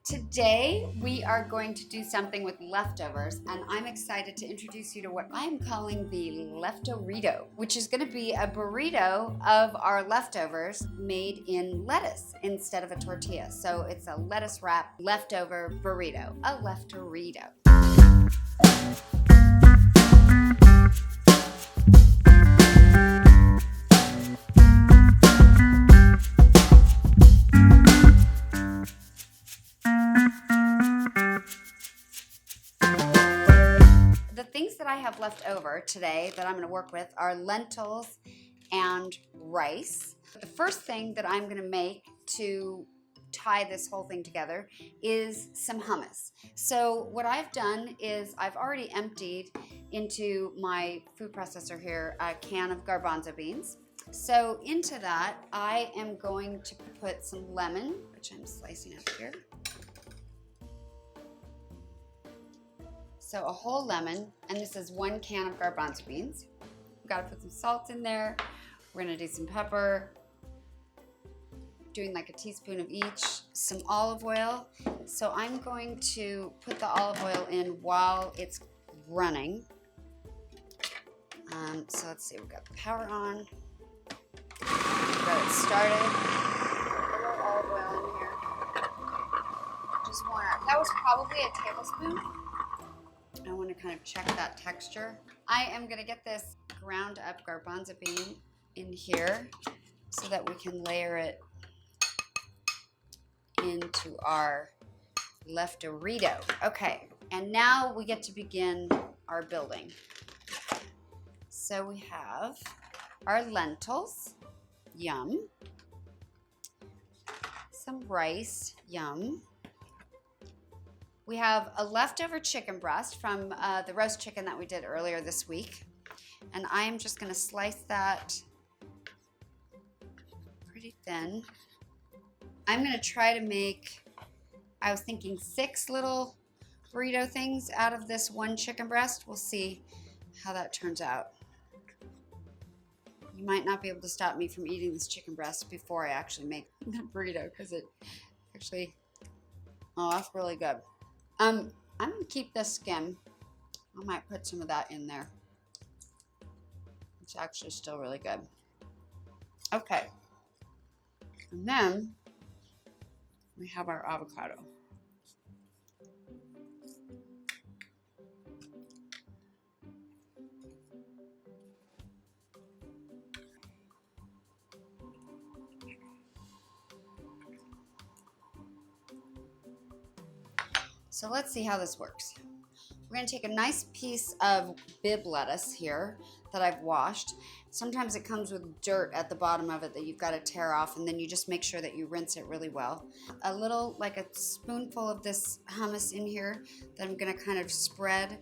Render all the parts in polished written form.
Today we are going to do something with leftovers, and I'm excited to introduce you to what I'm calling the Leftorrito, which is going to be a burrito of our leftovers made in lettuce instead of a tortilla. So it's a lettuce wrap leftover burrito, a Leftorrito. The things that I have left over today that I'm going to work with are lentils and rice. The first thing that I'm going to make to tie this whole thing together is some hummus. So what I've done is I've already emptied into my food processor here a can of garbanzo beans. So into that I am going to put some lemon, which I'm slicing up here. So a whole lemon, and this is 1 can of garbanzo beans. We've got to put some salt in there. We're gonna do some pepper, doing like a teaspoon of each, some olive oil. So I'm going to put the olive oil in while it's running. So let's see, we've got the power on. Got it started. A little olive oil in here. Just that was probably a tablespoon. I want to kind of check that texture. I am going to get this ground up garbanzo bean in here so that we can layer it into our Leftorrito. Okay, and now we get to begin our building. So we have our lentils, yum. Some rice, yum. We have a leftover chicken breast from the roast chicken that we did earlier this week. And I'm just gonna slice that pretty thin. I'm gonna try to make, I was thinking 6 little burrito things out of this 1 chicken breast. We'll see how that turns out. You might not be able to stop me from eating this chicken breast before I actually make the burrito, because it actually, oh, that's really good. I'm gonna keep this skin. I might put some of that in there. It's actually still really good. Okay. And then we have our avocado. So let's see how this works. We're gonna take a nice piece of bib lettuce here that I've washed. Sometimes it comes with dirt at the bottom of it that you've got to tear off, and then you just make sure that you rinse it really well. A little, like a spoonful of this hummus in here that I'm gonna kind of spread.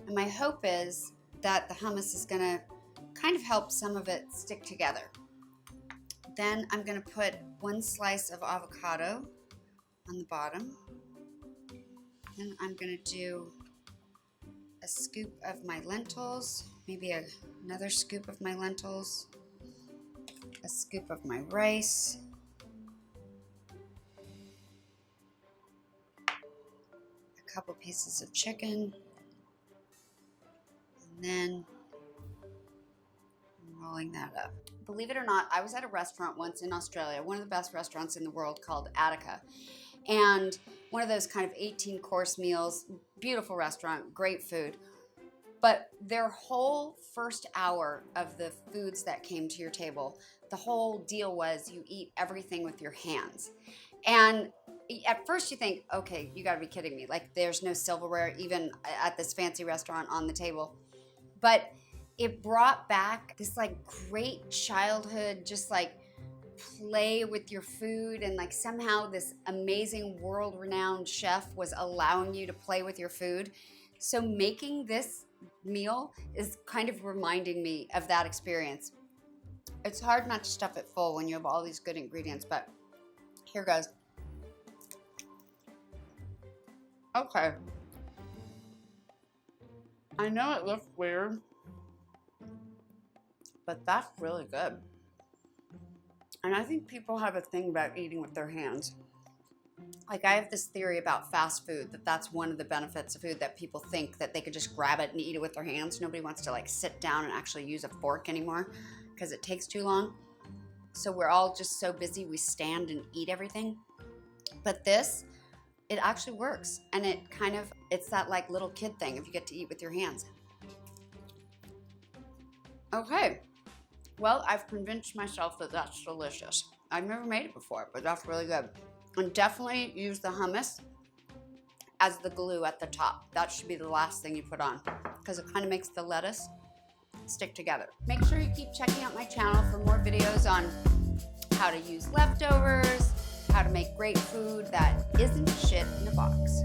And my hope is that the hummus is gonna kind of help some of it stick together. Then I'm gonna put 1 slice of avocado on the bottom. Then I'm going to do a scoop of my lentils, maybe another scoop of my lentils, a scoop of my rice, a couple pieces of chicken, and then I'm rolling that up. Believe it or not, I was at a restaurant once in Australia, one of the best restaurants in the world, called Attica. And one of those kind of 18-course meals, beautiful restaurant, great food. But their whole first hour of the foods that came to your table, the whole deal was you eat everything with your hands. And at first you think, okay, you gotta be kidding me. Like, there's no silverware even at this fancy restaurant on the table. But it brought back this like great childhood, just like play with your food, and like somehow this amazing world-renowned chef was allowing you to play with your food. So making this meal is kind of reminding me of that experience. It's hard not to stuff it full when you have all these good ingredients, but here goes. Okay. I know it looks weird, but that's really good. And I think people have a thing about eating with their hands. Like, I have this theory about fast food, that that's one of the benefits of food, that people think that they could just grab it and eat it with their hands. Nobody wants to like sit down and actually use a fork anymore because it takes too long. So we're all just so busy, we stand and eat everything. But this, it actually works. And it kind of, it's that like little kid thing if you get to eat with your hands. Okay, well, I've convinced myself that that's delicious. I've never made it before, but that's really good. And definitely use the hummus as the glue at the top. That should be the last thing you put on because it kind of makes the lettuce stick together. Make sure you keep checking out my channel for more videos on how to use leftovers, how to make great food that isn't shit in a box.